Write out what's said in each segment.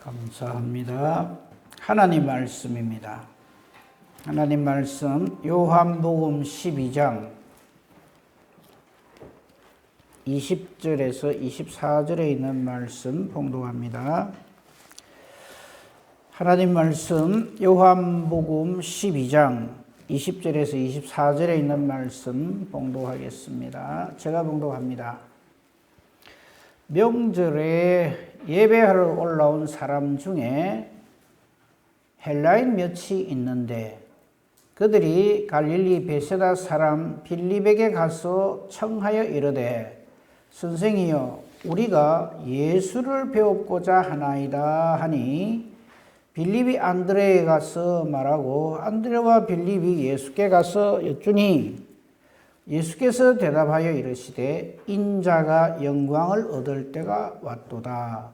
감사합니다. 하나님 말씀입니다. 하나님 말씀 요한복음 12장 20절에서 24절에 있는 말씀 봉독합니다. 하나님 말씀 요한복음 12장 20절에서 24절에 있는 말씀 봉독하겠습니다. 제가 봉독합니다. 명절에 예배하러 올라온 사람 중에 헬라인 몇이 있는데 그들이 갈릴리 베세다 사람 빌립에게 가서 청하여 이르되 선생이여 우리가 예수를 배우고자 하나이다 하니 빌립이 안드레에 가서 말하고 안드레와 빌립이 예수께 가서 여쭈니 예수께서 대답하여 이르시되 인자가 영광을 얻을 때가 왔도다.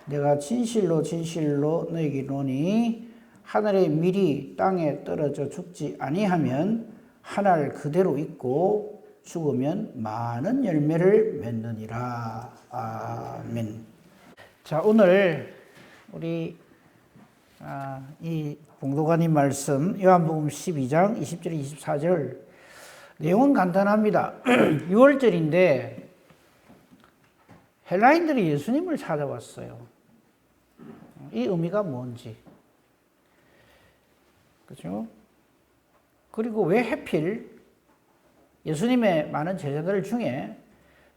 내가 진실로 진실로 너희에게 이르노니 하늘의 밀이 땅에 떨어져 죽지 아니하면 하늘 그대로 있고 죽으면 많은 열매를 맺느니라. 아멘. 자, 오늘 우리 이 봉독하는 말씀 요한복음 12장 20절 24절 내용은 간단합니다. 6월절인데 헬라인들이 예수님을 찾아왔어요. 이 의미가 뭔지. 그렇죠? 그리고 왜 하필 예수님의 많은 제자들 중에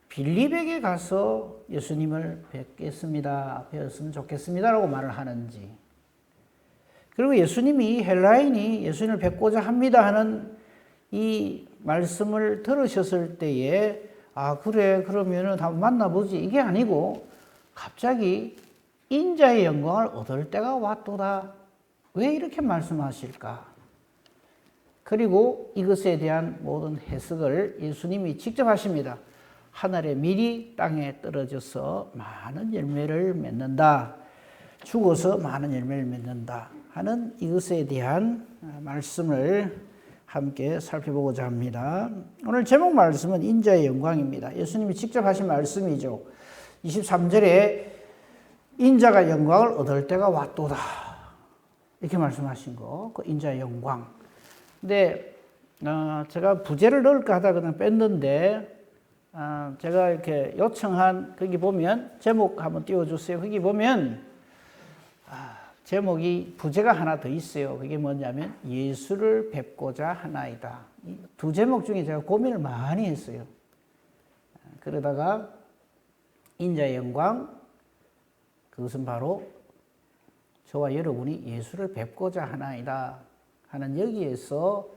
빌립에게 가서 예수님을 뵙겠습니다. 뵈었으면 좋겠습니다라고 말을 하는지. 그리고 예수님이 헬라인이 예수님을 뵙고자 합니다 하는 이 말씀을 들으셨을 때에 그래 그러면은 한번 만나보지 이게 아니고 갑자기 인자의 영광을 얻을 때가 왔도다. 왜 이렇게 말씀하실까? 그리고 이것에 대한 모든 해석을 예수님이 직접 하십니다. 하늘의 밀이 땅에 떨어져서 많은 열매를 맺는다. 죽어서 많은 열매를 맺는다 하는 이것에 대한 말씀을 함께 살펴보고자 합니다. 오늘 제목 말씀은 인자의 영광입니다. 예수님이 직접 하신 말씀이죠. 23절에 인자가 영광을 얻을 때가 왔도다. 이렇게 말씀하신 거, 그 인자의 영광. 근데 제가 부제를 넣을까 하다가 그냥 뺐는데 제가 이렇게 요청한 거기 보면 제목 한번 띄워주세요. 거기 보면 제목이 부제가 하나 더 있어요. 그게 뭐냐면 예수를 뵙고자 하나이다. 이 두 제목 중에 제가 고민을 많이 했어요. 그러다가 인자의 영광, 그것은 바로 저와 여러분이 예수를 뵙고자 하나이다 하는 여기에서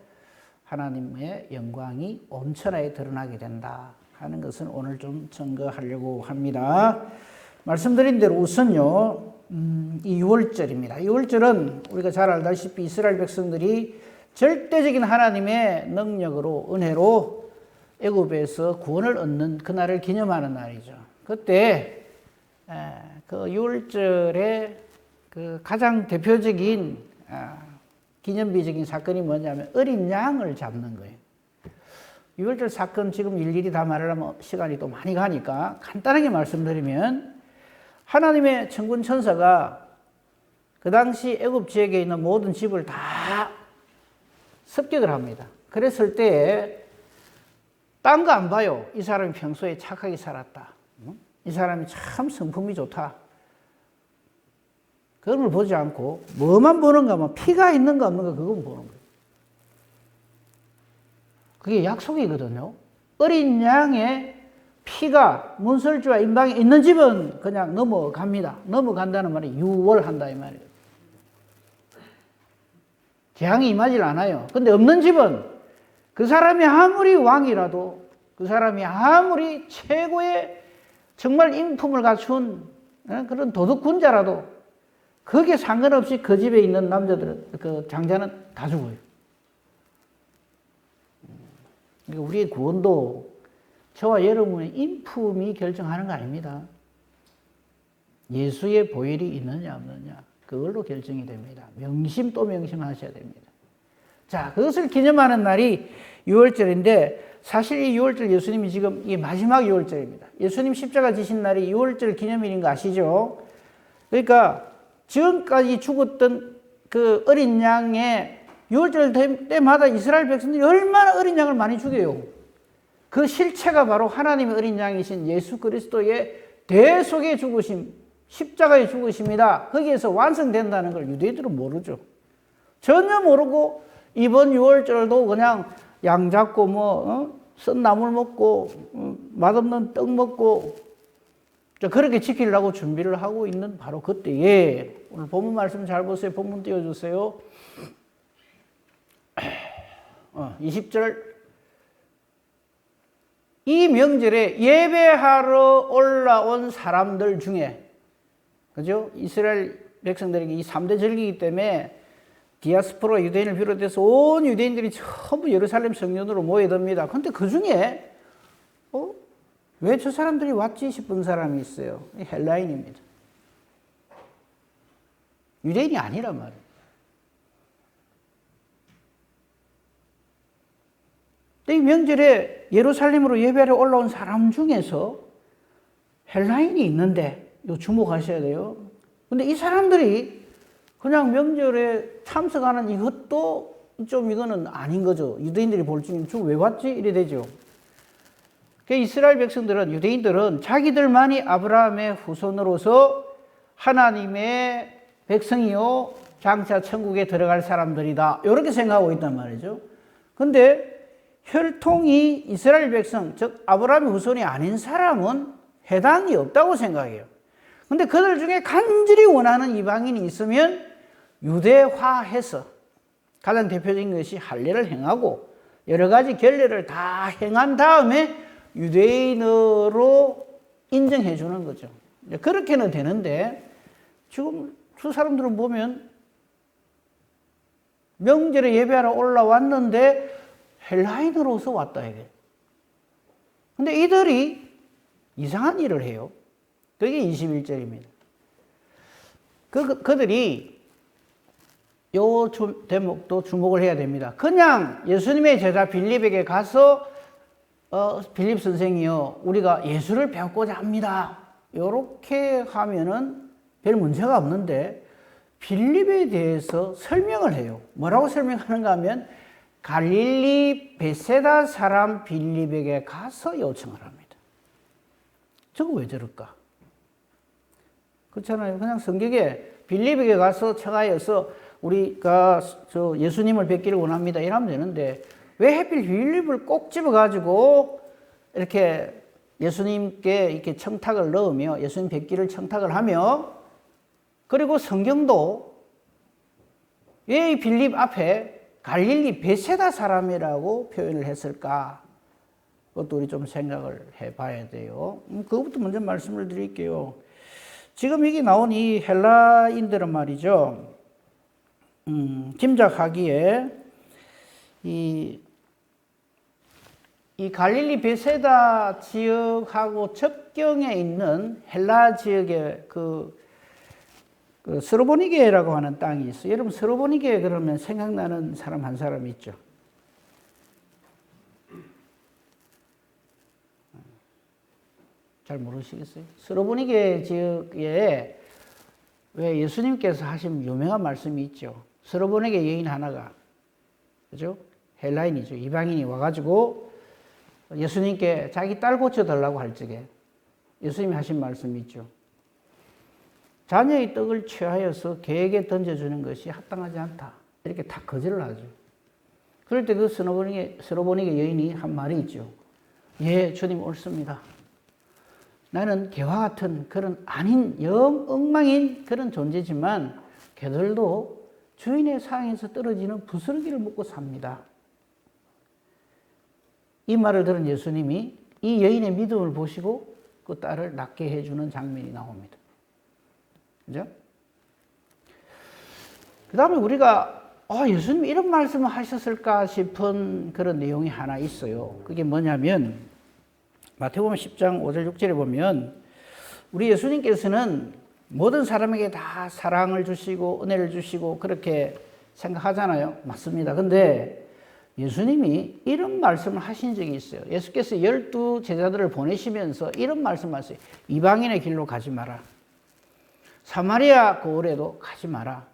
하나님의 영광이 온천하에 드러나게 된다 하는 것은 오늘 좀 증거하려고 합니다. 말씀드린 대로 우선요. 이 6월절입니다. 6월절은 우리가 잘 알다시피 이스라엘 백성들이 절대적인 하나님의 능력으로 은혜로 애굽에서 구원을 얻는 그날을 기념하는 날이죠. 그때 그 6월절의 그 가장 대표적인 기념비적인 사건이 뭐냐면 어린 양을 잡는 거예요. 6월절 사건 지금 일일이 다 말하려면 시간이 또 많이 가니까 간단하게 말씀드리면 하나님의 천군 천사가 그 당시 애굽 지역에 있는 모든 집을 다 습격을 합니다. 그랬을 때 딴 거 안 봐요. 이 사람이 평소에 착하게 살았다. 이 사람이 참 성품이 좋다. 그런 걸 보지 않고 뭐만 보는가 하면 피가 있는가 없는가 그건 보는 거예요. 그게 약속이거든요. 어린 양의 피가 문설주와 임방에 있는 집은 그냥 넘어갑니다. 넘어간다는 말이 유월한다 이 말이에요. 재앙이 임하질 않아요. 근데 없는 집은 그 사람이 아무리 왕이라도 그 사람이 아무리 최고의 정말 인품을 갖춘 그런 도둑군자라도 거기에 상관없이 그 집에 있는 남자들, 그 장자는 다 죽어요. 그러니까 우리의 구원도 저와 여러분의 인품이 결정하는 거 아닙니다. 예수의 보혈이 있느냐 없느냐 그걸로 결정이 됩니다. 명심 또 명심하셔야 됩니다. 자, 그것을 기념하는 날이 6월절인데 사실 이 6월절 예수님이 지금 이게 마지막 6월절입니다. 예수님 십자가 지신 날이 6월절 기념일인 거 아시죠? 그러니까 지금까지 죽었던 그 어린 양의 유월절 때마다 이스라엘 백성들이 얼마나 어린 양을 많이 죽여요. 그 실체가 바로 하나님의 어린 양이신 예수 그리스도의 대속의 죽으심, 십자가의 죽으심이다. 거기에서 완성된다는 걸 유대인들은 모르죠. 전혀 모르고 이번 유월절도 그냥 양 잡고 썬 나물 먹고 맛없는 떡 먹고 그렇게 지키려고 준비를 하고 있는 바로 그때에 오늘 본문 말씀 잘 보세요. 본문 띄워주세요. 20절 이 명절에 예배하러 올라온 사람들 중에 그죠? 이스라엘 백성들에게 이 3대 절기이기 때문에 디아스포라 유대인을 비롯해서 온 유대인들이 전부 예루살렘 성전으로 모여듭니다. 그런데 그 중에 왜 저 사람들이 왔지 싶은 사람이 있어요. 헬라인입니다. 유대인이 아니란 말이에요. 이 명절에 예루살렘으로 예배를 올라온 사람 중에서 헬라인이 있는데 이거 주목하셔야 돼요. 근데 이 사람들이 그냥 명절에 참석하는 이것도 좀 이거는 아닌 거죠. 유대인들이 볼 적에 왜 왔지? 이래 되죠. 이스라엘 백성들은, 유대인들은 자기들만이 아브라함의 후손으로서 하나님의 백성이요, 장차 천국에 들어갈 사람들이다. 이렇게 생각하고 있단 말이죠. 근데 혈통이 이스라엘 백성, 즉 아브라함의 후손이 아닌 사람은 해당이 없다고 생각해요. 근데 그들 중에 간절히 원하는 이방인이 있으면 유대화해서 가장 대표적인 것이 할례를 행하고 여러 가지 결례를 다 행한 다음에 유대인으로 인정해 주는 거죠. 그렇게는 되는데 지금 두 사람들은 보면 명절에 예배하러 올라왔는데 헬라인으로서 왔다 이게. 근데 이들이 이상한 일을 해요. 그게 21절입니다. 그들이 요 대목도 주목을 해야 됩니다. 그냥 예수님의 제자 빌립에게 가서 빌립 선생이요, 우리가 예수를 배우고자 합니다. 이렇게 하면은 별 문제가 없는데 빌립에 대해서 설명을 해요. 뭐라고 설명하는가 하면 갈릴리 베세다 사람 빌립에게 가서 요청을 합니다. 저거 왜 저럴까? 그렇잖아요. 그냥 성경에 빌립에게 가서 청하여서 우리가 예수님을 뵙기를 원합니다. 이러면 되는데 왜 하필 빌립을 꼭 집어가지고 이렇게 예수님께 이렇게 청탁을 넣으며 예수님 뵙기를 청탁을 하며 그리고 성경도 왜 이 빌립 앞에 갈릴리 베세다 사람이라고 표현을 했을까? 그것도 우리 좀 생각을 해봐야 돼요. 그것부터 먼저 말씀을 드릴게요. 지금 여기 나온 이 헬라인들은 말이죠. 짐작하기에 이 갈릴리 베세다 지역하고 접경에 있는 헬라 지역의 그 스로보니게라고 하는 땅이 있어요. 여러분 스로보니게 그러면 생각나는 사람 한 사람 있죠. 잘 모르시겠어요? 스로보니게 지역에 왜 예수님께서 하신 유명한 말씀이 있죠. 스로보니게 여인 하나가, 그죠? 헬라인이죠. 이방인이 와가지고 예수님께 자기 딸 고쳐달라고 할 적에 예수님이 하신 말씀이 있죠. 자녀의 떡을 취하여서 개에게 던져주는 것이 합당하지 않다. 이렇게 다 거절을 하죠. 그럴 때 그 스로보니게 여인이 한 말이 있죠. 예, 주님 옳습니다. 나는 개와 같은 그런 아닌 영 엉망인 그런 존재지만 개들도 주인의 상에서 떨어지는 부스러기를 먹고 삽니다. 이 말을 들은 예수님이 이 여인의 믿음을 보시고 그 딸을 낫게 해주는 장면이 나옵니다. 그죠? 그 다음에 우리가 예수님이 이런 말씀을 하셨을까 싶은 그런 내용이 하나 있어요. 그게 뭐냐면 마태복음 10장 5절 6절에 보면 우리 예수님께서는 모든 사람에게 다 사랑을 주시고 은혜를 주시고 그렇게 생각하잖아요. 맞습니다. 근데 예수님이 이런 말씀을 하신 적이 있어요. 예수께서 12 제자들을 보내시면서 이런 말씀을 하세요. 이방인의 길로 가지 마라. 사마리아 고을에도 가지 마라.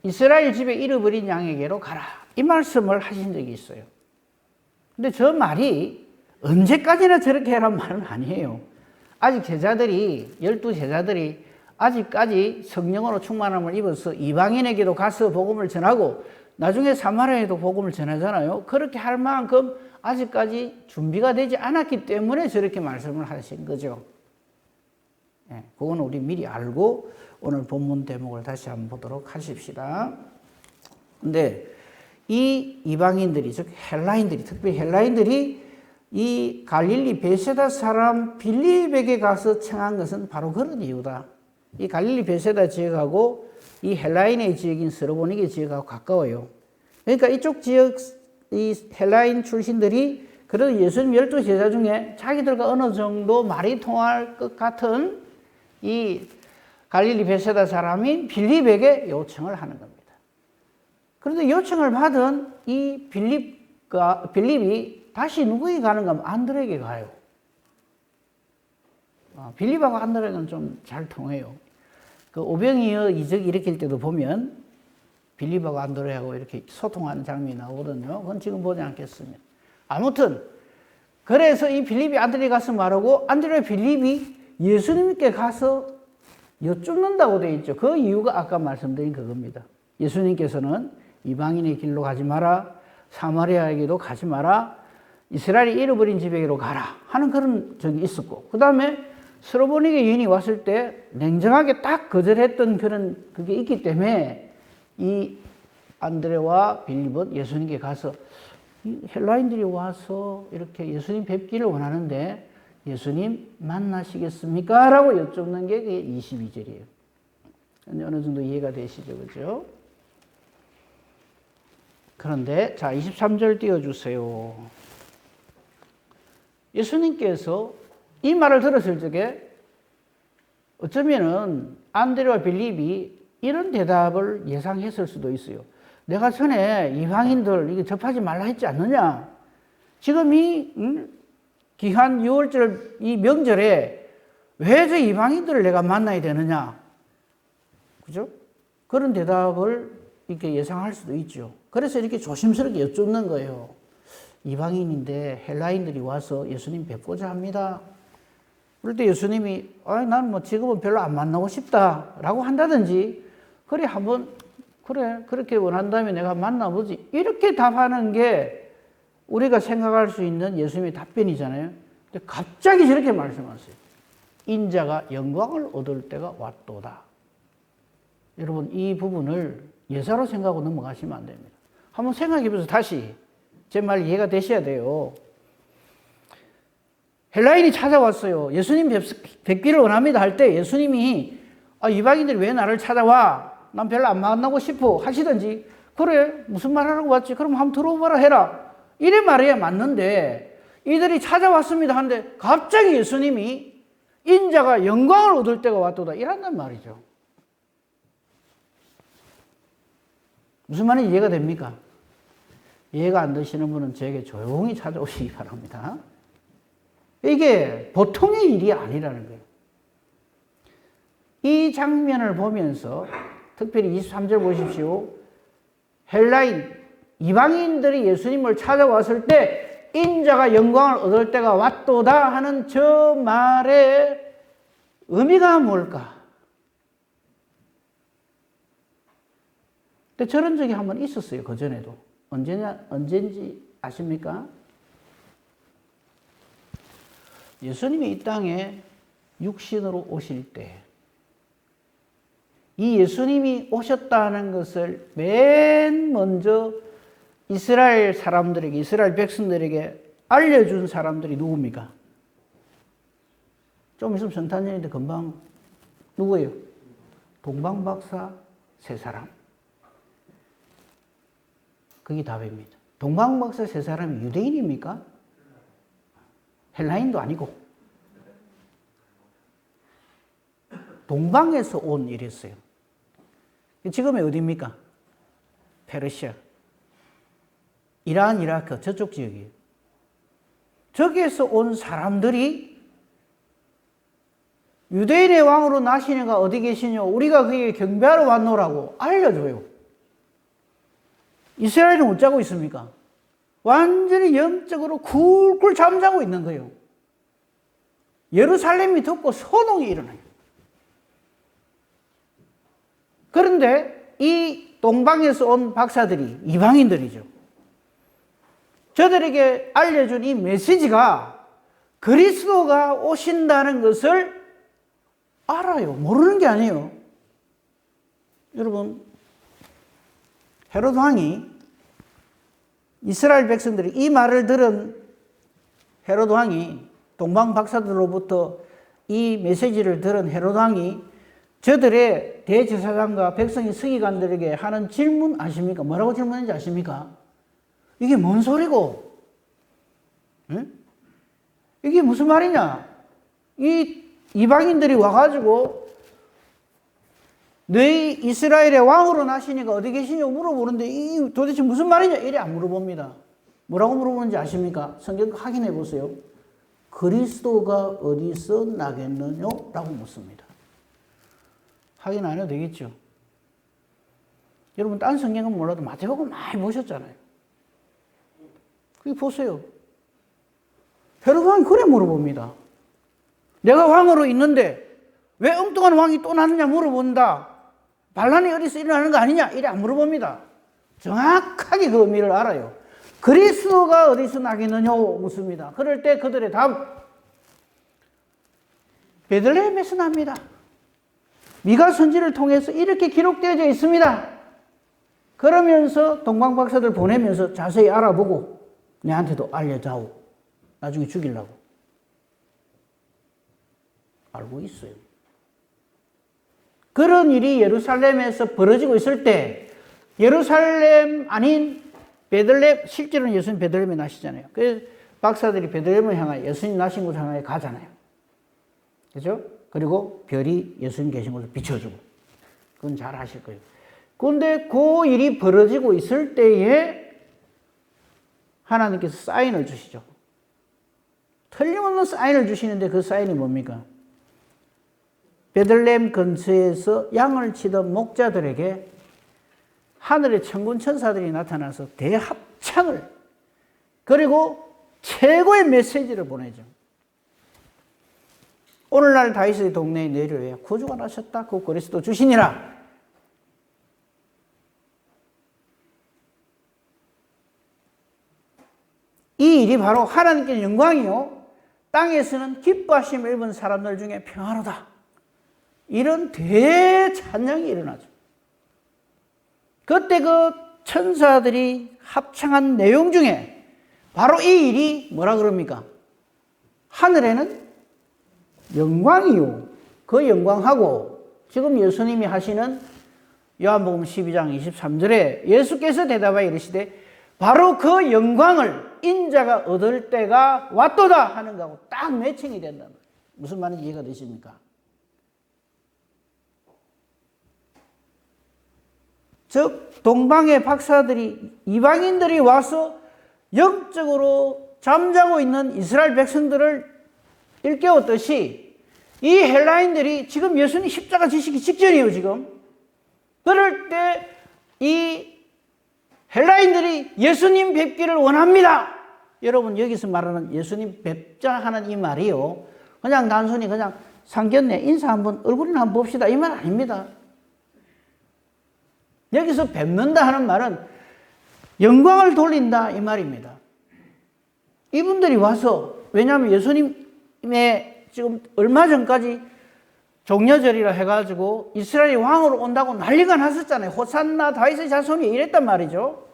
이스라엘 집에 잃어버린 양에게로 가라. 이 말씀을 하신 적이 있어요. 근데 저 말이 언제까지나 저렇게 하란 말은 아니에요. 아직 제자들이, 12제자들이 아직까지 성령으로 충만함을 입어서 이방인에게도 가서 복음을 전하고 나중에 사마리아에도 복음을 전하잖아요. 그렇게 할 만큼 아직까지 준비가 되지 않았기 때문에 저렇게 말씀을 하신 거죠. 예, 그건 우리 미리 알고 오늘 본문 대목을 다시 한번 보도록 하십시다. 근데 이 이방인들이, 즉 헬라인들이, 특별히 헬라인들이 이 갈릴리 베세다 사람 빌립에게 가서 청한 것은 바로 그런 이유다. 이 갈릴리 베세다 지역하고 이 헬라인의 지역인 스로보니게 지역하고 가까워요. 그러니까 이쪽 지역 이 헬라인 출신들이 그래도 예수님 12제자 중에 자기들과 어느 정도 말이 통할 것 같은 이 갈릴리 베세다 사람인 빌립에게 요청을 하는 겁니다. 그런데 요청을 받은 이 빌립이 다시 누구에게 가는가 하면 안드레에게 가요. 빌립하고 안드레는 좀 잘 통해요. 그 오병이어 이적 일으킬 때도 보면 빌립하고 안드레하고 이렇게 소통하는 장면이 나오거든요. 그건 지금 보지 않겠습니다. 아무튼 그래서 이 빌립이 안드레에 가서 말하고 안드레 빌립이 예수님께 가서 여쭙는다고 되어 있죠. 그 이유가 아까 말씀드린 그겁니다. 예수님께서는 이방인의 길로 가지 마라, 사마리아에게도 가지 마라, 이스라엘이 잃어버린 집에게로 가라 하는 그런 적이 있었고, 그 다음에 스로보니게 여인이 왔을 때 냉정하게 딱 거절했던 그런 그게 있기 때문에 이 안드레와 빌립은 예수님께 가서 헬라인들이 와서 이렇게 예수님 뵙기를 원하는데 예수님 만나시겠습니까? 라고 여쭙는 게 22절이에요. 어느 정도 이해가 되시죠? 그죠? 그런데 자 23절 띄워주세요. 예수님께서 이 말을 들었을 적에 어쩌면은 안드레와 빌립이 이런 대답을 예상했을 수도 있어요. 내가 전에 이방인들 이게 접하지 말라 했지 않느냐? 지금 이 기한 6월절 이 명절에 왜 저 이방인들을 내가 만나야 되느냐? 그죠? 그런 대답을 이렇게 예상할 수도 있죠. 그래서 이렇게 조심스럽게 여쭙는 거예요. 이방인인데 헬라인들이 와서 예수님 뵙고자 합니다. 그럴 때 예수님이 난 뭐 지금은 별로 안 만나고 싶다라고 한다든지 그래 한번 그래 그렇게 원한다면 내가 만나보지 이렇게 답하는 게 우리가 생각할 수 있는 예수님의 답변이잖아요. 근데 갑자기 저렇게 말씀하세요. 인자가 영광을 얻을 때가 왔도다. 여러분 이 부분을 예사로 생각하고 넘어가시면 안 됩니다. 한번 생각해 보세요. 다시 제 말 이해가 되셔야 돼요. 헬라인이 찾아왔어요. 예수님 뵙기를 원합니다 할 때 예수님이 이방인들이 왜 나를 찾아와? 난 별로 안 만나고 싶어 하시든지 그래 무슨 말 하라고 왔지? 그럼 한번 들어보라 해라. 이래 말해야 맞는데 이들이 찾아왔습니다 하는데 갑자기 예수님이 인자가 영광을 얻을 때가 왔도다 이란단 말이죠. 무슨 말인지 이해가 됩니까? 이해가 안 되시는 분은 저에게 조용히 찾아오시기 바랍니다. 이게 보통의 일이 아니라는 거예요. 이 장면을 보면서 특별히 23절 보십시오. 헬라인, 이방인들이 예수님을 찾아왔을 때 인자가 영광을 얻을 때가 왔도다 하는 저 말의 의미가 뭘까? 근데 저런 적이 한번 있었어요. 그전에도. 언제인지 아십니까? 예수님이 이 땅에 육신으로 오실 때 이 예수님이 오셨다는 것을 맨 먼저 이스라엘 사람들에게, 이스라엘 백성들에게 알려준 사람들이 누굽니까? 좀 있으면 성탄절인데 금방 누구예요? 동방박사 세 사람. 그게 답입니다. 동방박사 세 사람이 유대인입니까? 헬라인도 아니고 동방에서 온 일이었어요. 지금의 어디입니까? 페르시아, 이란, 이라크 저쪽 지역이에요. 저기에서 온 사람들이 유대인의 왕으로 나시니가 어디 계시뇨? 우리가 그에게 경배하러 왔노라고 알려줘요. 이스라엘은 어쩌고 있습니까? 완전히 영적으로 굴굴 잠자고 있는 거예요. 예루살렘이 듣고 소동이 일어나요. 그런데 이 동방에서 온 박사들이, 이방인들이죠. 저들에게 알려준 이 메시지가 그리스도가 오신다는 것을 알아요. 모르는 게 아니에요. 여러분, 헤롯 왕이, 이스라엘 백성들이 이 말을 들은 헤롯 왕이, 동방 박사들로부터 이 메시지를 들은 헤롯 왕이 저들의 대제사장과 백성의 서기관들에게 하는 질문 아십니까? 뭐라고 질문했는지 아십니까? 이게 뭔 소리고? 응? 이게 무슨 말이냐? 이 이방인들이 와가지고 너희 이스라엘의 왕으로 나시니까 어디 계시냐고 물어보는데 이 도대체 무슨 말이냐? 이래 안 물어봅니다. 뭐라고 물어보는지 아십니까? 성경 확인해 보세요. 그리스도가 어디서 나겠느냐? 라고 묻습니다. 확인 안 해도 되겠죠? 여러분 딴 성경은 몰라도 마태복음 많이 보셨잖아요. 그게 보세요. 헤롯 왕이 그래 물어봅니다. 내가 왕으로 있는데 왜 엉뚱한 왕이 또 나느냐 물어본다. 반란이 어디서 일어나는 거 아니냐? 이래 안 물어봅니다. 정확하게 그 의미를 알아요. 그리스도가 어디서 나겠느냐 묻습니다. 그럴 때 그들의 답, 베들레헴에서 납니다. 미가 선지를 통해서 이렇게 기록되어져 있습니다. 그러면서 동방 박사들 보내면서 자세히 알아보고 내한테도 알려다오. 나중에 죽이려고. 알고 있어요. 그런 일이 예루살렘에서 벌어지고 있을 때 예루살렘 아닌 베들레헴, 실제로는 예수님 베들레헴에 나시잖아요. 그래서 박사들이 베들레헴을 향하여 예수님 나신 곳을 향하여 가잖아요. 그죠? 그리고 별이 예수님 계신 곳을 비춰주고. 그건 잘 아실 거예요. 그런데 그 일이 벌어지고 있을 때에 하나님께서 사인을 주시죠. 틀림없는 사인을 주시는데 그 사인이 뭡니까? 베들레헴 근처에서 양을 치던 목자들에게 하늘의 천군 천사들이 나타나서 대합창을, 그리고 최고의 메시지를 보내죠. 오늘날 다윗의 동네에 내려야 구주가 나셨다. 그 그리스도 주시니라. 이 일이 바로 하나님께 영광이요, 땅에서는 기뻐하심을 입은 사람들 중에 평화로다. 이런 대찬양이 일어나죠. 그때 그 천사들이 합창한 내용 중에 바로 이 일이 뭐라 그럽니까? 하늘에는 영광이요. 그 영광하고 지금 예수님이 하시는 요한복음 12장 23절에 예수께서 대답하여 이르시되 바로 그 영광을 인자가 얻을 때가 왔도다 하는 거하고 딱 매칭이 된다. 무슨 말인지 이해가 되십니까? 즉 동방의 박사들이, 이방인들이 와서 영적으로 잠자고 있는 이스라엘 백성들을 일깨웠듯이 이 헬라인들이 지금 예수님 십자가 지시기 직전이에요. 지금 그럴 때 이 헬라인들이 예수님 뵙기를 원합니다. 여러분 여기서 말하는 예수님 뵙자 하는 이 말이요, 그냥 단순히 그냥 상견례 인사 한번, 얼굴이나 한번 봅시다 이 말 아닙니다. 여기서 뵙는다 하는 말은 영광을 돌린다 이 말입니다. 이분들이 와서, 왜냐하면 예수님의 지금 얼마 전까지 종려절이라 해가지고 이스라엘이 왕으로 온다고 난리가 났었잖아요. 호산나 다윗의 자손이 이랬단 말이죠.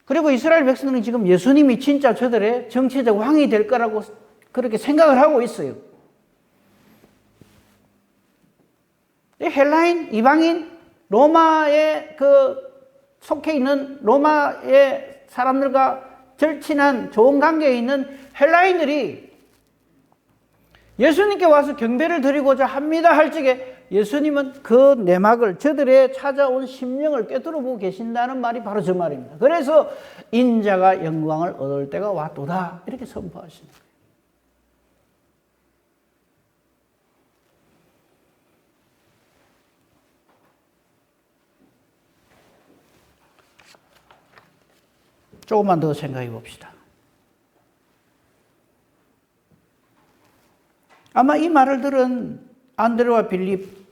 그리고 이스라엘 백성들은 지금 예수님이 진짜 저들의 정치적 왕이 될 거라고 그렇게 생각을 하고 있어요. 헬라인, 이방인, 로마에 속해 있는 로마의 사람들과 절친한 좋은 관계에 있는 헬라인들이 예수님께 와서 경배를 드리고자 합니다 할 적에 예수님은 그 내막을, 저들의 찾아온 심령을 꿰뚫어보고 계신다는 말이 바로 저 말입니다. 그래서 인자가 영광을 얻을 때가 왔도다 이렇게 선포하십니다. 조금만 더 생각해 봅시다. 아마 이 말을 들은 안드레와 빌립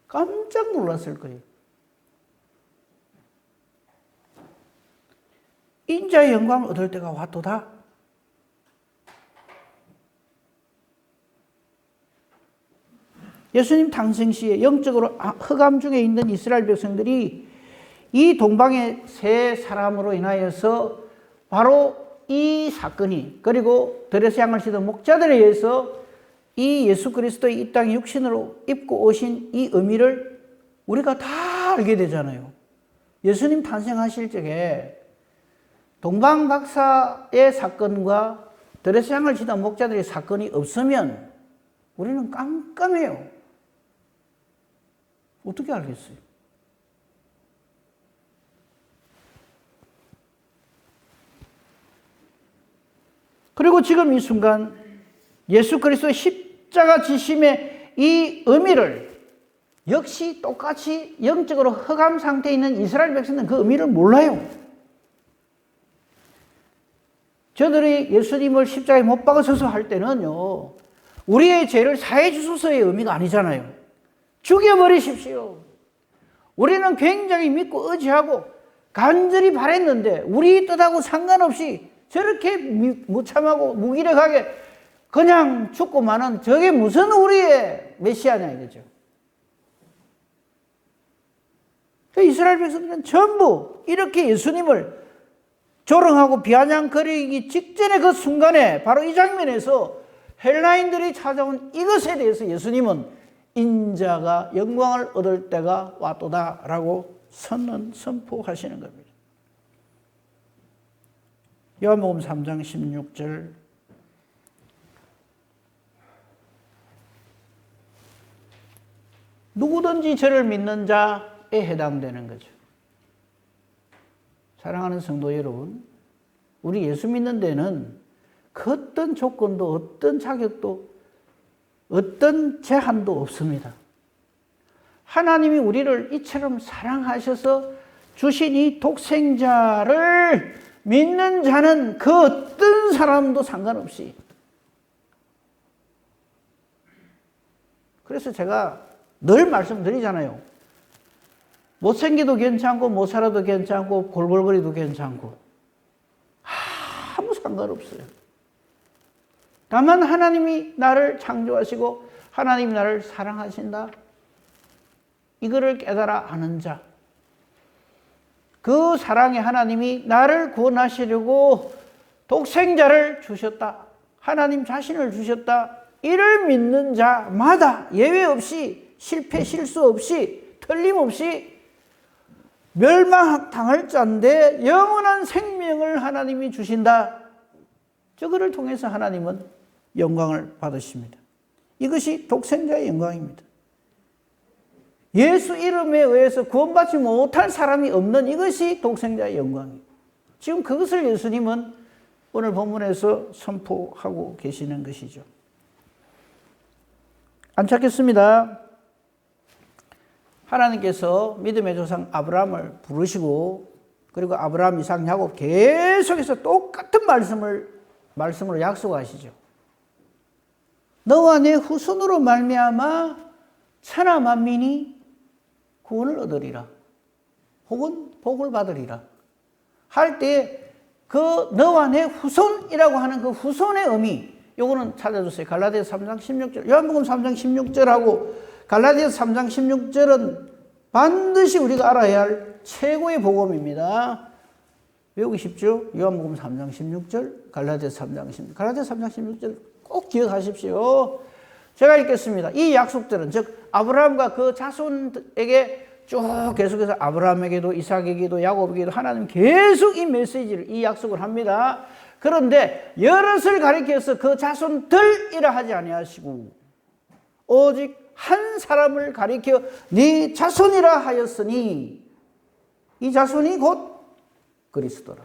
깜짝 놀랐을 거예요. 인자의 영광을 얻을 때가 왔도다. 예수님 탄생 시에 영적으로 흑암 중에 있는 이스라엘 백성들이 이 동방의 세 사람으로 인하여서 바로 이 사건이, 그리고 들에서 양을 치던 목자들에 의해서 이 예수 그리스도의 이 땅에 육신으로 입고 오신 이 의미를 우리가 다 알게 되잖아요. 예수님 탄생하실 적에 동방 박사의 사건과 들에서 양을 치던 목자들의 사건이 없으면 우리는 깜깜해요. 어떻게 알겠어요? 그리고 지금 이 순간 예수 그리스도의 십자가 지심의 이 의미를 역시 똑같이 영적으로 흑암 상태에 있는 이스라엘 백성들은 그 의미를 몰라요. 저들이 예수님을 십자가에 못 박아서서 할 때는요, 우리의 죄를 사해 주소서의 의미가 아니잖아요. 죽여버리십시오. 우리는 굉장히 믿고 의지하고 간절히 바랬는데 우리 뜻하고 상관없이 저렇게 무참하고 무기력하게 그냥 죽고 마는 저게 무슨 우리의 메시아냐 이거죠. 이스라엘 백성들은 전부 이렇게 예수님을 조롱하고 비아냥거리기 직전의 그 순간에 바로 이 장면에서 헬라인들이 찾아온 이것에 대해서 예수님은 인자가 영광을 얻을 때가 왔도다라고 선포하시는 겁니다. 요한복음 3장 16절 누구든지 저를 믿는 자에 해당되는 거죠. 사랑하는 성도 여러분, 우리 예수 믿는 데는 그 어떤 조건도 어떤 자격도 어떤 제한도 없습니다. 하나님이 우리를 이처럼 사랑하셔서 주신 이 독생자를 믿는 자는 그 어떤 사람도 상관없이, 그래서 제가 늘 말씀드리잖아요. 못생겨도 괜찮고 못 살아도 괜찮고 골골거리도 괜찮고 아무 상관없어요. 다만 하나님이 나를 창조하시고 하나님이 나를 사랑하신다, 이거를 깨달아 아는 자, 그 사랑의 하나님이 나를 구원하시려고 독생자를 주셨다, 하나님 자신을 주셨다, 이를 믿는 자마다 예외 없이 실패 실수 없이 틀림없이 멸망당할 자인데 영원한 생명을 하나님이 주신다. 저거를 통해서 하나님은 영광을 받으십니다. 이것이 독생자의 영광입니다. 예수 이름에 의해서 구원받지 못할 사람이 없는 이것이 독생자의 영광입니다. 지금 그것을 예수님은 오늘 본문에서 선포하고 계시는 것이죠. 안 찾겠습니다. 하나님께서 믿음의 조상 아브라함을 부르시고 그리고 아브라함, 이삭, 야곱 계속해서 똑같은 말씀으로 약속하시죠. 너와 내 후손으로 말미암아 천하 만민이 구원을 얻으리라. 혹은 복을 받으리라. 할 때 그 너와 내 후손이라고 하는 그 후손의 의미, 요거는 찾아주세요. 갈라디아서 3장 16절, 요한복음 3장 16절하고 갈라디아서 3장 16절은 반드시 우리가 알아야 할 최고의 복음입니다. 외우기 쉽죠? 요한복음 3장 16절, 갈라디아서 3장 16절. 갈라디아서 3장 16절 꼭 기억하십시오. 제가 읽겠습니다. 이 약속들은, 즉 아브라함과 그 자손에게 쭉 계속해서 아브라함에게도 이삭에게도 야곱에게도 하나님 계속 이 메시지를, 이 약속을 합니다. 그런데 여럿을 가리켜서 그 자손들이라 하지 아니하시고 오직 한 사람을 가리켜 네 자손이라 하였으니 이 자손이 곧 그리스도라.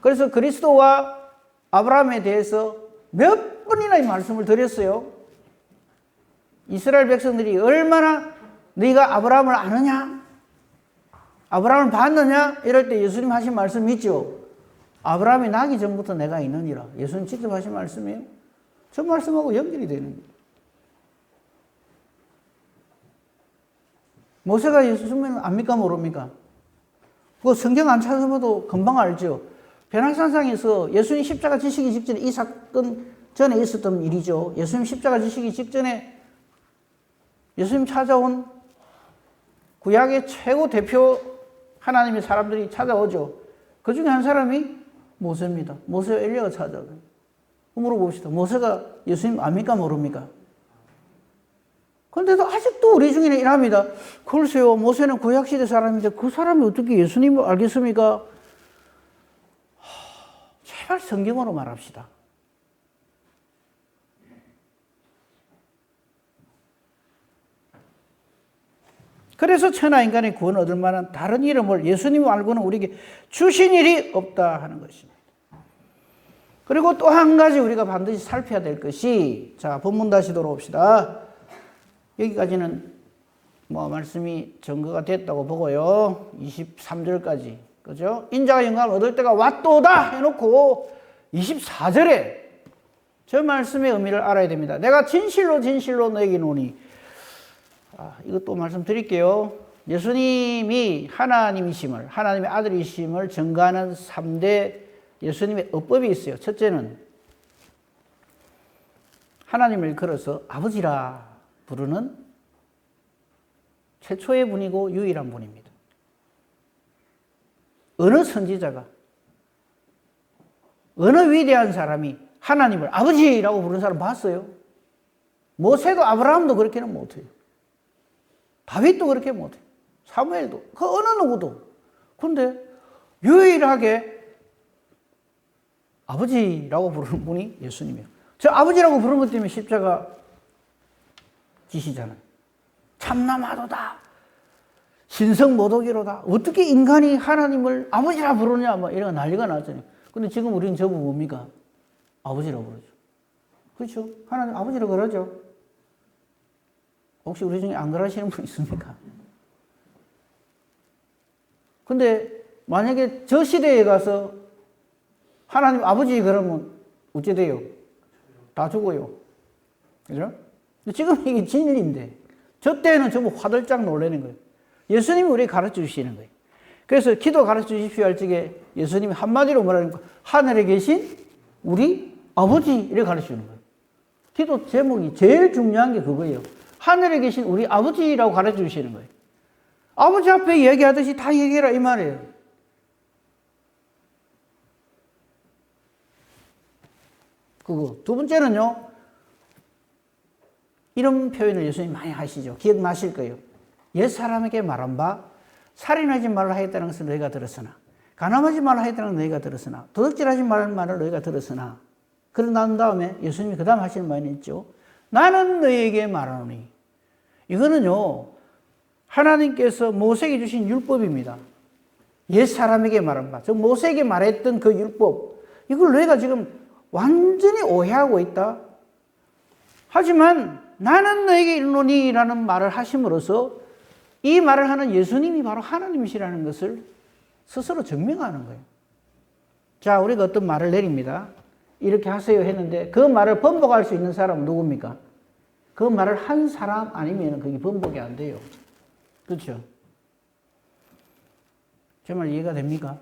그래서 그리스도와 아브라함에 대해서 몇 번이나 이 말씀을 드렸어요. 이스라엘 백성들이 얼마나 네가 아브라함을 아느냐? 아브라함을 봤느냐? 이럴 때 예수님 하신 말씀 있죠? 아브라함이 나기 전부터 내가 있느니라. 예수님 직접 하신 말씀이에요. 저 말씀하고 연결이 되는 거예요. 모세가 예수님을 압니까 모릅니까? 그거 성경 안 찾아봐도 금방 알죠. 변화산상에서 예수님 십자가 지시기 직전에 이 사건 전에 있었던 일이죠. 예수님 십자가 지시기 직전에 예수님 찾아온 구약의 최고 대표 하나님의 사람들이 찾아오죠. 그 중에 한 사람이 모세입니다. 모세와 엘리야가 찾아와요. 물어봅시다. 모세가 예수님 압니까 모릅니까? 그런데도 아직도 우리 중에는 이랍니다. 글쎄요, 모세는 구약시대 사람인데 그 사람이 어떻게 예수님을 알겠습니까? 제발 성경으로 말합시다. 그래서 천하 인간의 구원 얻을 만한 다른 이름을 예수님 말고는 우리에게 주신 일이 없다 하는 것입니다. 그리고 또 한 가지 우리가 반드시 살펴야 될 것이, 자, 본문 다시 돌아옵시다. 여기까지는 뭐 말씀이 증거가 됐다고 보고요. 23절까지. 그죠? 인자가 영광을 얻을 때가 왔도다 해놓고 24절에 저 말씀의 의미를 알아야 됩니다. 내가 진실로 진실로 너에게 이르노니, 이것도 말씀드릴게요. 예수님이 하나님이심을, 하나님의 아들이심을 증거하는 3대 예수님의 어법이 있어요. 첫째는 하나님을 걸어서 아버지라 부르는 최초의 분이고 유일한 분입니다. 어느 선지자가, 어느 위대한 사람이 하나님을 아버지라고 부르는 사람 봤어요? 모세도 아브라함도 그렇게는 못해요. 다윗도 그렇게 못해요. 사무엘도, 그 어느 누구도. 근데 유일하게 아버지라고 부르는 분이 예수님이에요. 저 아버지라고 부르는 것 때문에 십자가 지시잖아요. 참나마도다. 신성모독이로다. 어떻게 인간이 하나님을 아버지라 부르냐, 뭐 이런 난리가 났잖아요. 근데 지금 우리는 저거 뭡니까? 아버지라고 부르죠. 그렇죠? 하나님 아버지라고 그러죠. 혹시 우리 중에 안 그러시는 분 있습니까? 근데 만약에 저 시대에 가서 하나님 아버지 그러면 어째 돼요? 다 죽어요. 그죠? 지금 이게 진리인데, 저 때는 전부 화들짝 놀라는 거예요. 예수님이 우리에게 가르쳐 주시는 거예요. 그래서 기도 가르쳐 주십시오 할 적에 예수님이 한마디로 뭐라니까? 하늘에 계신 우리 아버지를 가르쳐 주는 거예요. 기도 제목이 제일 중요한 게 그거예요. 하늘에 계신 우리 아버지라고 가르쳐 주시는 거예요. 아버지 앞에 얘기하듯이 다 얘기해라 이 말이에요. 그거. 두 번째는요, 이런 표현을 예수님 많이 하시죠. 기억나실 거예요. 옛사람에게 말한 바 살인하지 말라 하였다는 것을 너희가 들었으나, 간음하지 말라 하였다는 것을 너희가 들었으나, 도둑질하지 말라는 말을 너희가 들었으나, 그러고 난 다음에 예수님이 그 다음 하시는 말이 있죠. 나는 너희에게 말하노니. 이거는요, 하나님께서 모세에게 주신 율법입니다. 옛사람에게 말한 바, 저 모세에게 말했던 그 율법, 이걸 너희가 지금 완전히 오해하고 있다. 하지만 나는 너에게 이르노니 라는 말을 하심으로써 이 말을 하는 예수님이 바로 하나님이시라는 것을 스스로 증명하는 거예요. 자, 우리가 어떤 말을 내립니다. 이렇게 하세요 했는데 그 말을 번복할 수 있는 사람은 누굽니까? 그 말을 한 사람 아니면 그게 번복이 안 돼요. 그렇죠? 제 말 이해가 됩니까?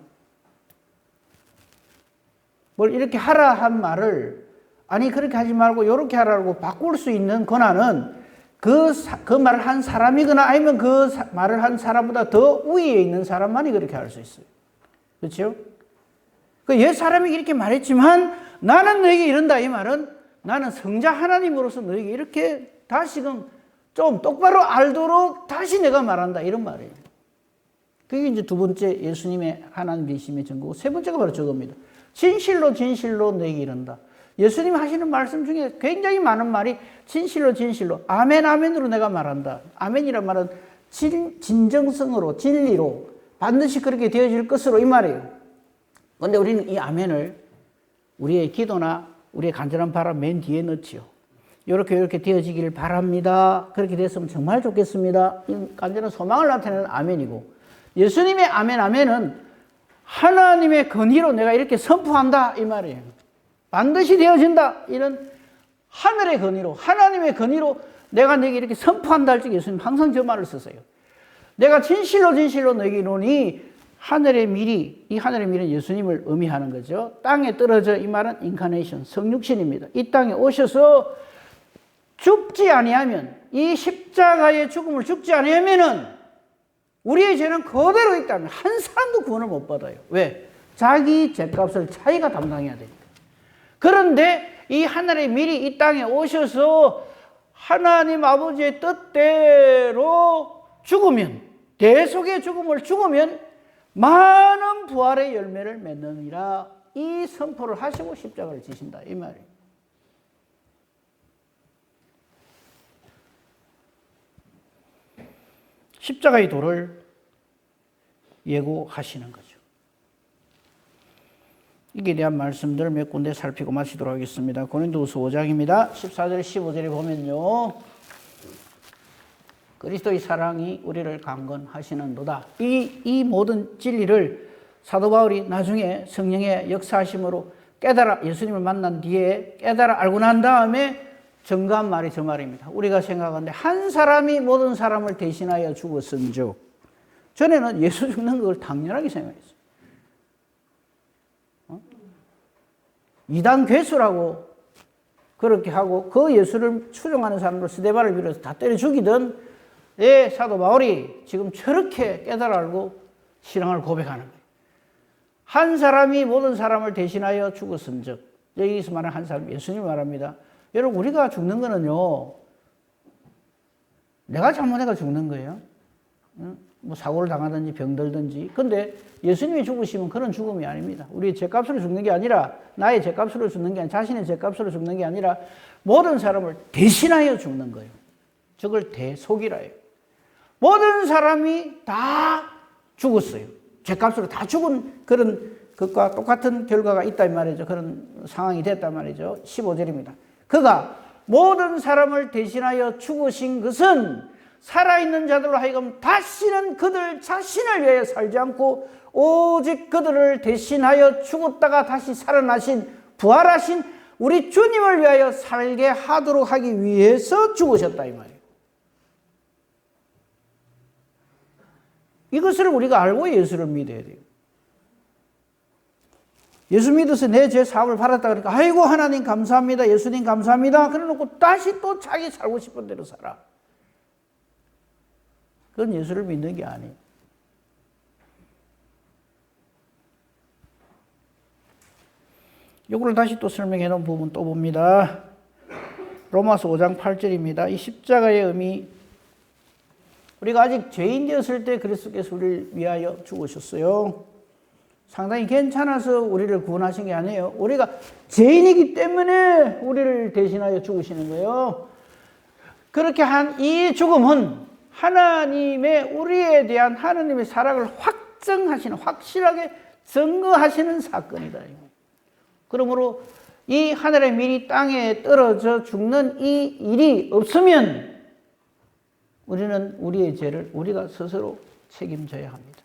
뭘 이렇게 하라 한 말을 아니 그렇게 하지 말고 이렇게 하라고 바꿀 수 있는 권한은 그 말을 한 사람이거나 아니면 그 말을 한 사람보다 더 위에 있는 사람만이 그렇게 할 수 있어요. 그렇죠? 그 옛 사람이 이렇게 말했지만 나는 너에게 이른다 이 말은 나는 성자 하나님으로서 너에게 이렇게 다시금 좀 똑바로 알도록 다시 내가 말한다 이런 말이에요. 그게 이제 두 번째 예수님의 하나님 되심의 증거고 세 번째가 바로 저겁니다. 진실로 진실로 너에게 이른다. 예수님 하시는 말씀 중에 굉장히 많은 말이 진실로 진실로 아멘 아멘으로 내가 말한다. 아멘이란 말은 진정성으로 진리로 반드시 그렇게 되어질 것으로 이 말이에요. 그런데 우리는 이 아멘을 우리의 기도나 우리의 간절한 바람 맨 뒤에 넣지요. 이렇게 되어지길 바랍니다. 그렇게 됐으면 정말 좋겠습니다. 이 간절한 소망을 나타내는 아멘이고 예수님의 아멘 아멘은 하나님의 권위로 내가 이렇게 선포한다 이 말이에요. 반드시 되어진다 이런 하늘의 권위로, 하나님의 권위로 내가 너에게 이렇게 선포한다 할 때 예수님 항상 저 말을 쓰세요. 내가 진실로 너에게 이르노니 하늘의 미리, 이 하늘의 미리는 예수님을 의미하는 거죠. 땅에 떨어져 이 말은 인카네이션, 성육신입니다. 이 땅에 오셔서 죽지 아니하면, 이 십자가의 죽음을 죽지 아니하면은 우리의 죄는 그대로 있다면 한 사람도 구원을 못 받아요. 왜? 자기 죄값을 자기가 담당해야 됩니다. 그런데 이 하늘의 미리 이 땅에 오셔서 하나님 아버지의 뜻대로 죽으면, 대속의 죽음을 죽으면 많은 부활의 열매를 맺느니라, 이 선포를 하시고 십자가를 지신다 이 말이에요. 십자가의 도를 예고하시는 거죠. 이에 대한 말씀들을 몇 군데 살피고 마치도록 하겠습니다. 고린도후서 5장입니다. 14절 15절에 보면요, 그리스도의 사랑이 우리를 강건하시는도다. 이 모든 진리를 사도 바울이 나중에 성령의 역사하심으로 깨달아, 예수님을 만난 뒤에 깨달아 알고 난 다음에 증거한 말이 저 말입니다. 우리가 생각하는데 한 사람이 모든 사람을 대신하여 죽었은즉, 전에는 예수 죽는 걸 당연하게 생각했어요. 이단 괴수라고 그렇게 하고 그 예수를 추종하는 사람들 스데반을 비롯해서 다 때려 죽이던 사도 바울이 지금 저렇게 깨달아 알고 신앙을 고백하는 거예요. 한 사람이 모든 사람을 대신하여 죽었은즉, 여기서 말하는 한 사람, 예수님 말합니다. 여러분, 우리가 죽는 거는요, 내가 잘못해가 죽는 거예요. 뭐 사고를 당하든지 병들든지. 근데 예수님이 죽으시면 그런 죽음이 아닙니다. 우리의 죄값으로 죽는 게 아니라, 나의 죄값으로 죽는 게 아니라, 자신의 죄값으로 죽는 게 아니라 모든 사람을 대신하여 죽는 거예요. 저걸 대속이라 해요. 모든 사람이 다 죽었어요. 죄값으로 다 죽은 그런 것과 똑같은 결과가 있다 이 말이죠. 그런 상황이 됐단 말이죠. 15절입니다. 그가 모든 사람을 대신하여 죽으신 것은 살아있는 자들로 하여금 다시는 그들 자신을 위하여 살지 않고 오직 그들을 대신하여 죽었다가 다시 살아나신, 부활하신 우리 주님을 위하여 살게 하도록 하기 위해서 죽으셨다 이 말이에요. 이것을 우리가 알고 예수를 믿어야 돼요. 예수 믿어서 내 죄 사함을 받았다 그러니까 아이고 하나님 감사합니다, 예수님 감사합니다 그래놓고 다시 또 자기 살고 싶은 대로 살아. 그건 예수를 믿는 게 아니에요. 이거를 다시 또 설명해 놓은 부분 또 봅니다. 로마서 5장 8절입니다. 이 십자가의 의미, 우리가 아직 죄인 되었을 때 그리스도께서 우리를 위하여 죽으셨어요. 상당히 괜찮아서 우리를 구원하신 게 아니에요. 우리가 죄인이기 때문에 우리를 대신하여 죽으시는 거예요. 그렇게 한 이 죽음은 하나님의, 우리에 대한 하나님의 사랑을 확증하시는, 확실하게 증거하시는 사건이다. 그러므로 이 하늘의 민이 땅에 떨어져 죽는 이 일이 없으면 우리는 우리의 죄를 우리가 스스로 책임져야 합니다.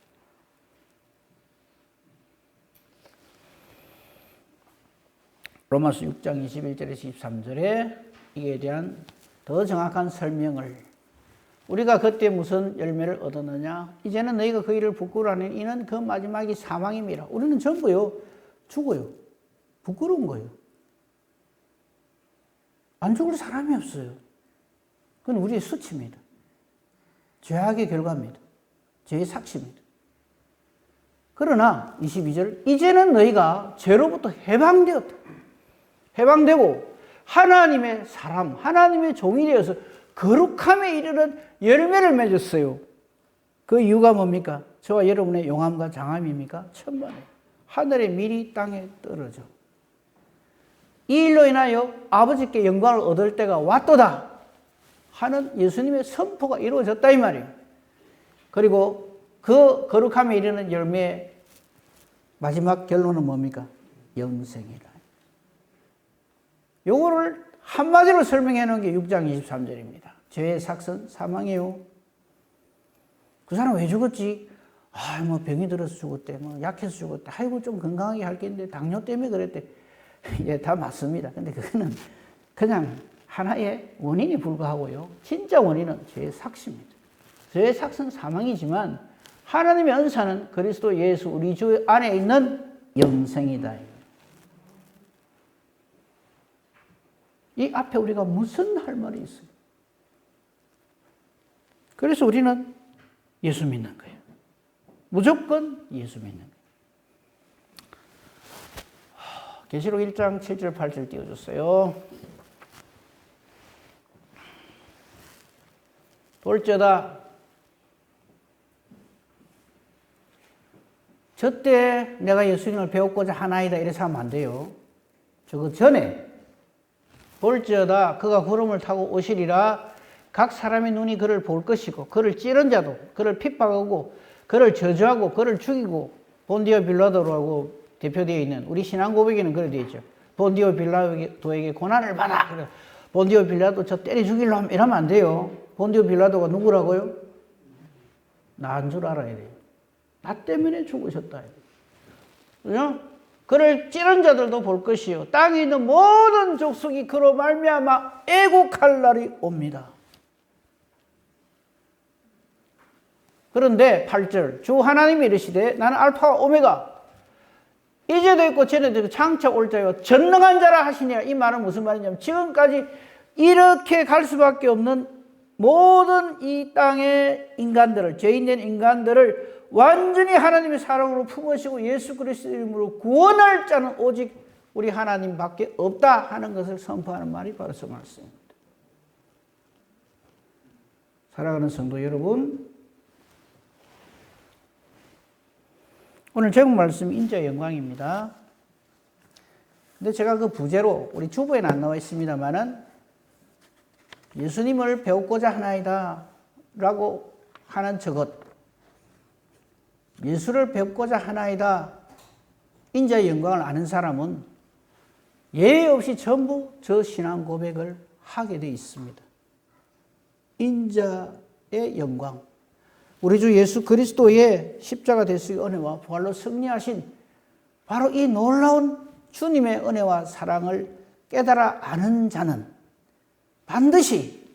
로마서 6장 21절에서 23절에 이에 대한 더 정확한 설명을, 우리가 그때 무슨 열매를 얻었느냐, 이제는 너희가 그 일을 부끄러워하는 이는 그 마지막이 사망임이라. 우리는 전부요 죽어요. 부끄러운 거예요. 안 죽을 사람이 없어요. 그건 우리의 수치입니다. 죄악의 결과입니다. 죄의 삭시입니다. 그러나 22절, 이제는 너희가 죄로부터 해방되었다. 해방되고 하나님의 사람, 하나님의 종이 되어서 거룩함에 이르는 열매를 맺었어요. 그 이유가 뭡니까? 저와 여러분의 용함과 장함입니까? 천만에. 하늘의 밀이 땅에 떨어져. 이 일로 인하여 아버지께 영광을 얻을 때가 왔도다 하는 예수님의 선포가 이루어졌다 이 말이에요. 그리고 그 거룩함에 이르는 열매의 마지막 결론은 뭡니까? 영생이라. 요거를 한마디로 설명해 놓은 게 6장 23절입니다. 죄의 삭은 사망이에요. 그 사람 왜 죽었지? 뭐 병이 들어서 죽었대, 뭐 약해서 죽었대, 아이고 좀 건강하게 할 게 있는데 당뇨 때문에 그랬대. 예, 다 맞습니다. 근데 그거는 그냥 하나의 원인에 불과하고요. 진짜 원인은 죄의 삭습니다. 죄의 삭은 사망이지만 하나님의 은사는 그리스도 예수 우리 주 안에 있는 영생이다. 이 앞에 우리가 무슨 할 말이 있어요? 그래서 우리는 예수 믿는 거예요. 무조건 예수 믿는 거예요. 계시록 1장 7절 8절 띄워줬어요. 볼지어다 저때 내가 예수님을 배웠고자 하나이다 이래서 하면 안 돼요. 저거 전에 볼지어다 그가 구름을 타고 오시리라 각 사람의 눈이 그를 볼 것이고 그를 찌른 자도 그를 핍박하고 그를 저주하고 그를 죽이고 본디오 빌라도라고 대표되어 있는 우리 신앙 고백에는 그래 되어 있죠. 본디오 빌라도에게 고난을 받아. 본디오 빌라도 저 때려 죽이려고 이러면 안 돼요. 본디오 빌라도가 누구라고요? 나인 줄 알아야 돼요. 나 때문에 죽으셨다. 그죠? 그를 찌른 자들도 볼 것이요 땅에 있는 모든 족속이 그로 말미암아 애국할 날이 옵니다. 그런데 8절 주 하나님이 이르시되 나는 알파와 오메가 이제도 있고 전에도 있고 장차 올 자요 전능한 자라 하시니라. 이 말은 무슨 말이냐면 지금까지 이렇게 갈 수밖에 없는 모든 이 땅의 인간들을 죄인된 인간들을 완전히 하나님의 사랑으로 품으시고 예수 그리스도 이름으로 구원할 자는 오직 우리 하나님밖에 없다 하는 것을 선포하는 말이 바로 그 말씀입니다. 사랑하는 성도 여러분, 오늘 제목 말씀 인자의 영광입니다. 근데 제가 그 부제로 우리 주보에는 안 나와 있습니다만은 예수님을 배우고자 하나이다 라고 하는 저것, 예수를 배우고자 하나이다 인자의 영광을 아는 사람은 예외 없이 전부 저 신앙 고백을 하게 되어 있습니다. 인자의 영광, 우리 주 예수 그리스도의 십자가 대속의 은혜와 부활로 승리하신 바로 이 놀라운 주님의 은혜와 사랑을 깨달아 아는 자는 반드시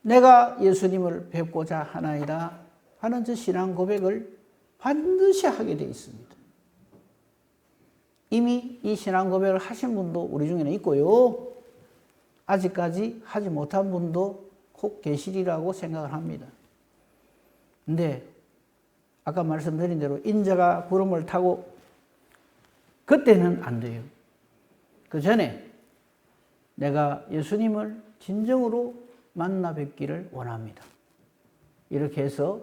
내가 예수님을 뵙고자 하나이다 하는 저 신앙 고백을 반드시 하게 되어 있습니다. 이미 이 신앙 고백을 하신 분도 우리 중에는 있고요. 아직까지 하지 못한 분도 혹 계시리라고 생각을 합니다. 근데 아까 말씀드린 대로 인자가 구름을 타고 그때는 안 돼요. 그 전에 내가 예수님을 진정으로 만나 뵙기를 원합니다. 이렇게 해서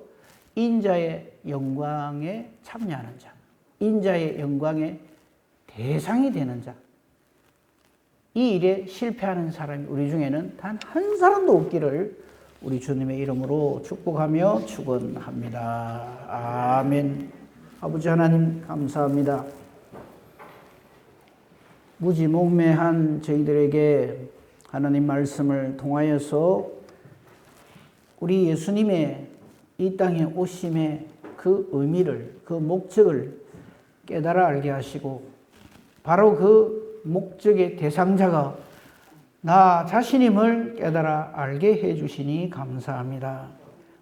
인자의 영광에 참여하는 자, 인자의 영광의 대상이 되는 자, 이 일에 실패하는 사람이 우리 중에는 단 한 사람도 없기를 우리 주님의 이름으로 축복하며 축원합니다. 아멘. 아버지 하나님 감사합니다. 무지몽매한 저희들에게 하나님 말씀을 통하여서 우리 예수님의 이 땅에 오심의 그 의미를, 그 목적을 깨달아 알게 하시고 바로 그 목적의 대상자가 나 자신임을 깨달아 알게 해주시니 감사합니다.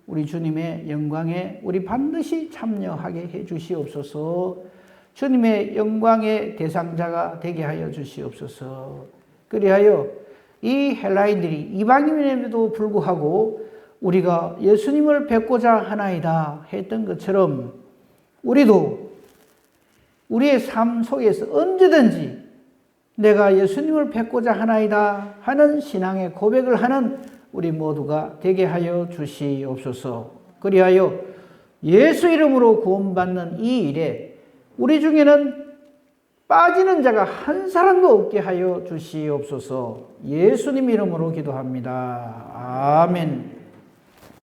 우리 주님의 영광에 우리 반드시 참여하게 해주시옵소서. 주님의 영광의 대상자가 되게 하여 주시옵소서. 그리하여 이 헬라인들이 이방인임에도 불구하고 우리가 예수님을 뵙고자 하나이다 했던 것처럼 우리도 우리의 삶 속에서 언제든지 내가 예수님을 뵙고자 하나이다 하는 신앙의 고백을 하는 우리 모두가 되게 하여 주시옵소서. 그리하여 예수 이름으로 구원받는 이 일에 우리 중에는 빠지는 자가 한 사람도 없게 하여 주시옵소서. 예수님 이름으로 기도합니다. 아멘.